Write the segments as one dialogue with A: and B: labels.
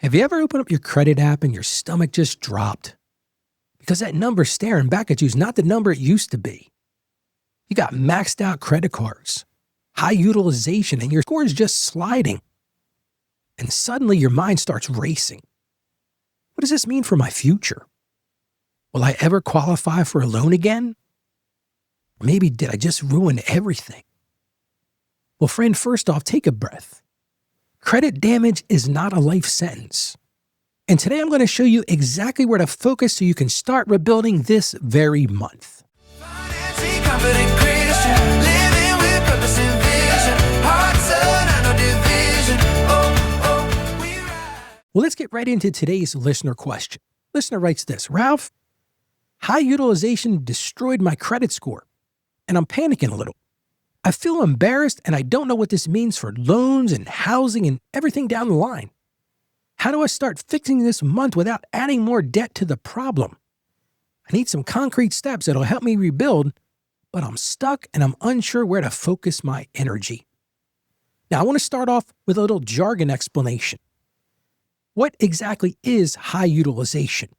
A: Have you ever opened up your credit app and your stomach just dropped? Because that number staring back at you is not the number it used to be. You got maxed out credit cards, high utilization, and your score is just sliding. And suddenly your mind starts racing. What does this mean for my future? Will I ever qualify for a loan again? Maybe did I just ruin everything? Well, friend, first off, take a breath. Credit damage is not a life sentence. And today I'm going to show you exactly where to focus so you can start rebuilding this very month. Well, let's get right into today's listener question. Listener writes this: Ralph, high utilization destroyed my credit score, and I'm panicking a little. I feel embarrassed and I don't know what this means for loans and housing and everything down the line. How do I start fixing this month without adding more debt to the problem? I need some concrete steps that'll help me rebuild, but I'm stuck and I'm unsure where to focus my energy. Now, I want to start off with a little jargon explanation. What exactly is high utilization?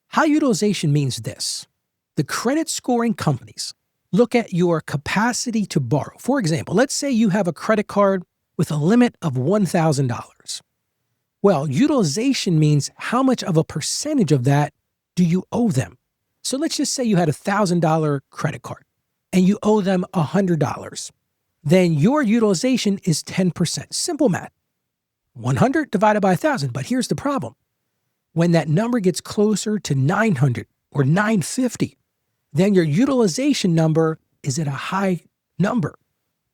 A: High utilization means this: the credit scoring companies look at your capacity to borrow. For example, let's say you have a credit card with a limit of $1,000. Well, utilization means how much of a percentage of that do you owe them. So let's just say you had a $1,000 credit card and you owe them $100. Then your utilization is 10%. Simple math. 100 divided by 1,000. But here's the problem. When that number gets closer to 900 or 950, then your utilization number is at a high number.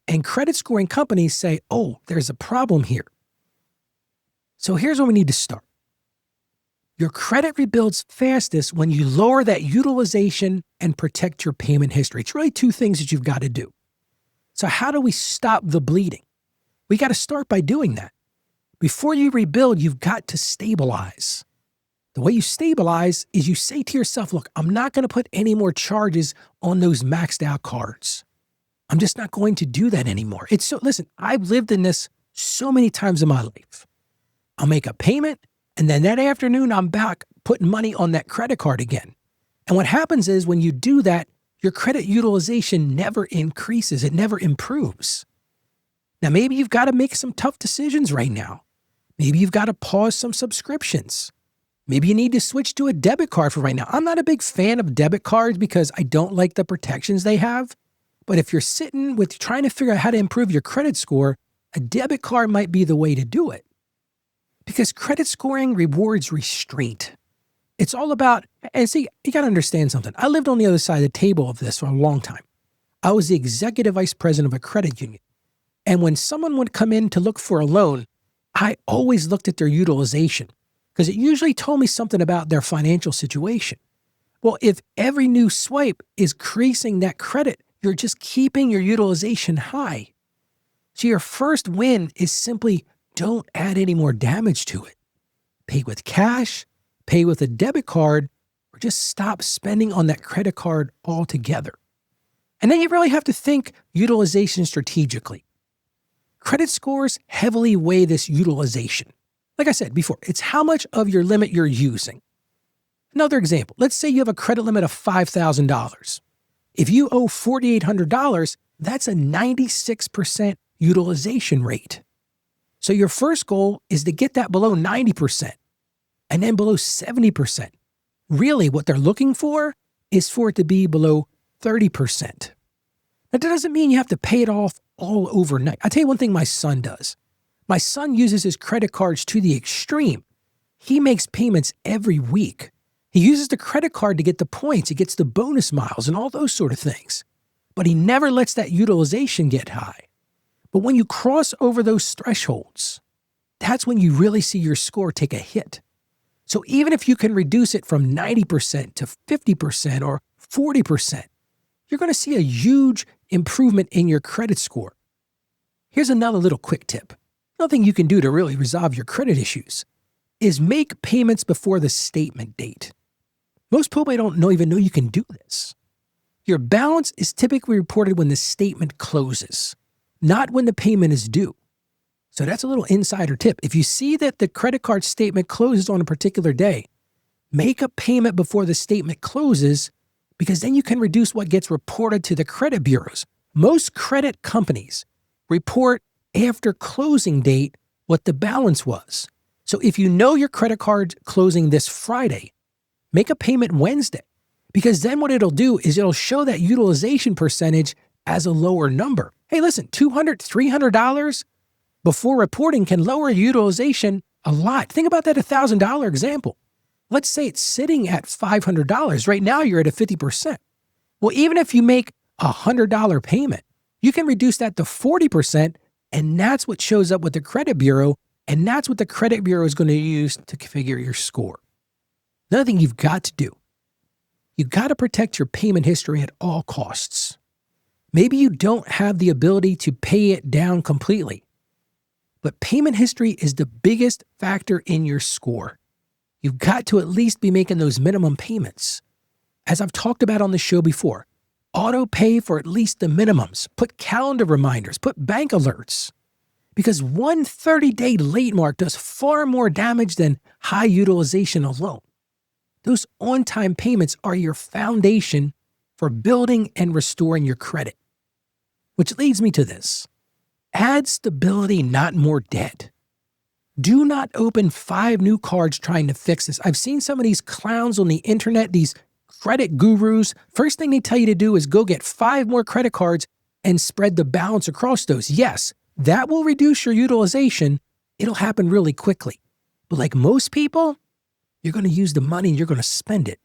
A: And credit scoring companies say, oh, there's a problem here. So here's where we need to start. Your credit rebuilds fastest when you lower that utilization and protect your payment history. It's really two things that you've got to do. So how do we stop the bleeding? We got to start by doing that. Before you rebuild, you've got to stabilize. The way you stabilize is you say to yourself, look, I'm not going to put any more charges on those maxed out cards. I'm just not going to do that anymore. Listen, I've lived in this so many times in my life. I'll make a payment, and then that afternoon I'm back putting money on that credit card again. And what happens is when you do that, your credit utilization never increases. It never improves. Now, maybe you've got to make some tough decisions right now. Maybe you've got to pause some subscriptions. Maybe you need to switch to a debit card for right now. I'm not a big fan of debit cards because I don't like the protections they have. But if you're sitting with trying to figure out how to improve your credit score, a debit card might be the way to do it. Because credit scoring rewards restraint. It's all about, and see, you got to understand something. I lived on the other side of the table of this for a long time. I was the executive vice president of a credit union. And when someone would come in to look for a loan, I always looked at their utilization, because it usually told me something about their financial situation. Well, if every new swipe is increasing that credit, you're just keeping your utilization high. So your first win is simply don't add any more damage to it. Pay with cash, pay with a debit card, or just stop spending on that credit card altogether. And then you really have to think utilization strategically. Credit scores heavily weigh this utilization. Like I said before, it's how much of your limit you're using. Another example, let's say you have a credit limit of $5,000. If you owe $4,800, that's a 96% utilization rate. So your first goal is to get that below 90% and then below 70%. Really, what they're looking for is for it to be below 30%. Now, that doesn't mean you have to pay it off all overnight. I'll tell you one thing my son does. My son uses his credit cards to the extreme. He makes payments every week. He uses the credit card to get the points. He gets the bonus miles and all those sort of things. But he never lets that utilization get high. But when you cross over those thresholds, that's when you really see your score take a hit. So even if you can reduce it from 90% to 50% or 40%, you're going to see a huge improvement in your credit score. Here's another little quick tip. Nothing you can do to really resolve your credit issues is make payments before the statement date. Most people don't even know you can do this. Your balance is typically reported when the statement closes, not when the payment is due. So that's a little insider tip. If you see that the credit card statement closes on a particular day, make a payment before the statement closes, because then you can reduce what gets reported to the credit bureaus. Most credit companies report after closing date what the balance was. So if you know your credit card's closing this Friday, make a payment Wednesday, because then what it'll do is it'll show that utilization percentage as a lower number. Hey, listen, $200, $300 before reporting can lower utilization a lot. Think about that $1,000 example. Let's say it's sitting at $500. Right now, you're at a 50%. Well, even if you make a $100 payment, you can reduce that to 40%, and that's what shows up with the credit bureau, and that's what the credit bureau is going to use to configure your score. Another thing you've got to do, you've got to protect your payment history at all costs. Maybe you don't have the ability to pay it down completely, but payment history is the biggest factor in your score. You've got to at least be making those minimum payments. As I've talked about on the show before, auto pay for at least the minimums, put calendar reminders, put bank alerts, because one 30-day late mark does far more damage than high utilization alone. Those on-time payments are your foundation for building and restoring your credit. Which leads me to this. Add stability, not more debt. Do not open 5 new cards trying to fix this. I've seen some of these clowns on the internet, these credit gurus. First thing they tell you to do is go get 5 more credit cards and spread the balance across those. Yes, that will reduce your utilization. It'll happen really quickly. But like most people, you're going to use the money and you're going to spend it.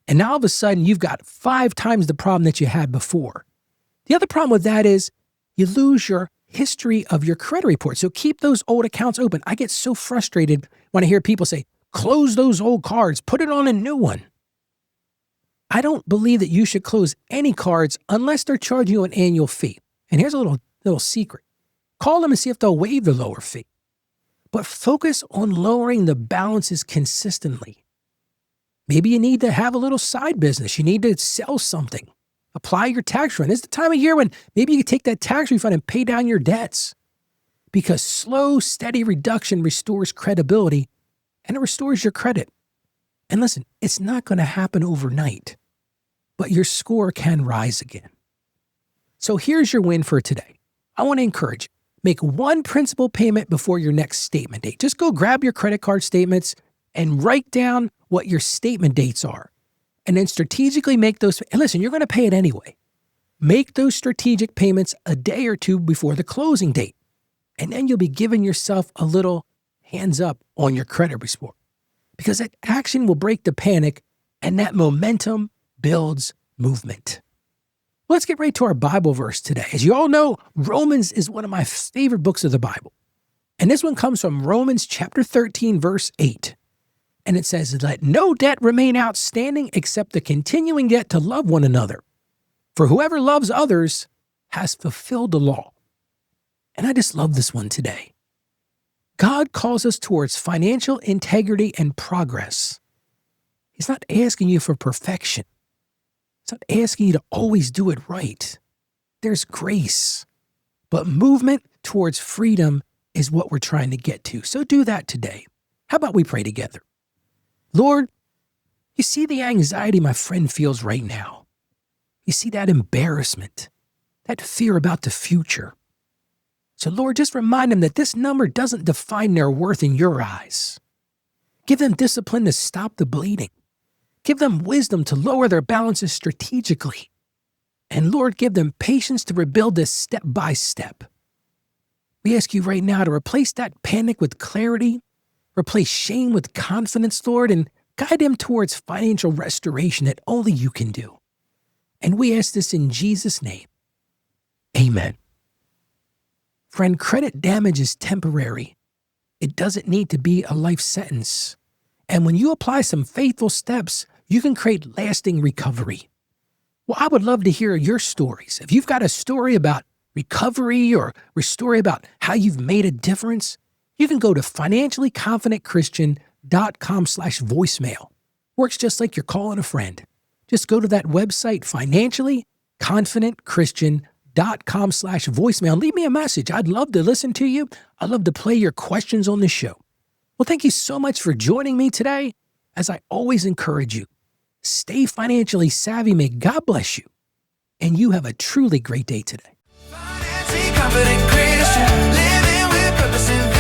A: And now all of a sudden, you've got 5 times the problem that you had before. The other problem with that is you lose your history of your credit report. So keep those old accounts open. I get so frustrated when I hear people say, close those old cards, put it on a new one. I don't believe that you should close any cards unless they're charging you an annual fee. And here's a little secret. Call them and see if they'll waive the lower fee. But focus on lowering the balances consistently. Maybe you need to have a little side business. You need to sell something. Apply your tax refund. It's the time of year when maybe you can take that tax refund and pay down your debts. Because slow, steady reduction restores credibility and it restores your credit. And listen, it's not going to happen overnight, but your score can rise again. So here's your win for today. I want to encourage you. Make one principal payment before your next statement date. Just go grab your credit card statements and write down what your statement dates are. And then strategically make those, and listen, you're going to pay it anyway. Make those strategic payments a day or two before the closing date. And then you'll be giving yourself a little hands up on your credit report. Because that action will break the panic and that momentum builds movement. Let's get right to our Bible verse today. As you all know, Romans is one of my favorite books of the Bible. And this one comes from Romans chapter 13, verse 8. And it says, let no debt remain outstanding except the continuing debt to love one another. For whoever loves others has fulfilled the law. And I just love this one today. God calls us towards financial integrity and progress. He's not asking you for perfection. He's not asking you to always do it right. There's grace. But movement towards freedom is what we're trying to get to. So do that today. How about we pray together? Lord, you see the anxiety my friend feels right now. You see that embarrassment, that fear about the future. So Lord, just remind them that this number doesn't define their worth in your eyes. Give them discipline to stop the bleeding. Give them wisdom to lower their balances strategically. And Lord, give them patience to rebuild this step by step. We ask you right now to replace that panic with clarity, replace shame with confidence, Lord, and guide them towards financial restoration that only you can do. And we ask this in Jesus' name. Amen. Friend, credit damage is temporary. It doesn't need to be a life sentence. And when you apply some faithful steps, you can create lasting recovery. Well, I would love to hear your stories. If you've got a story about recovery or a story about how you've made a difference, you can go to financiallyconfidentchristian.com/voicemail. Works just like you're calling a friend. Just go to that website, financiallyconfidentchristian.com. ralph.com/voicemail. Leave me a message. I'd love to listen to you. I'd love to play your questions on the show. Well, thank you so much for joining me today. As I always encourage you, stay financially savvy. May God bless you. And you have a truly great day today.
B: Financially confident Christian, living with purpose and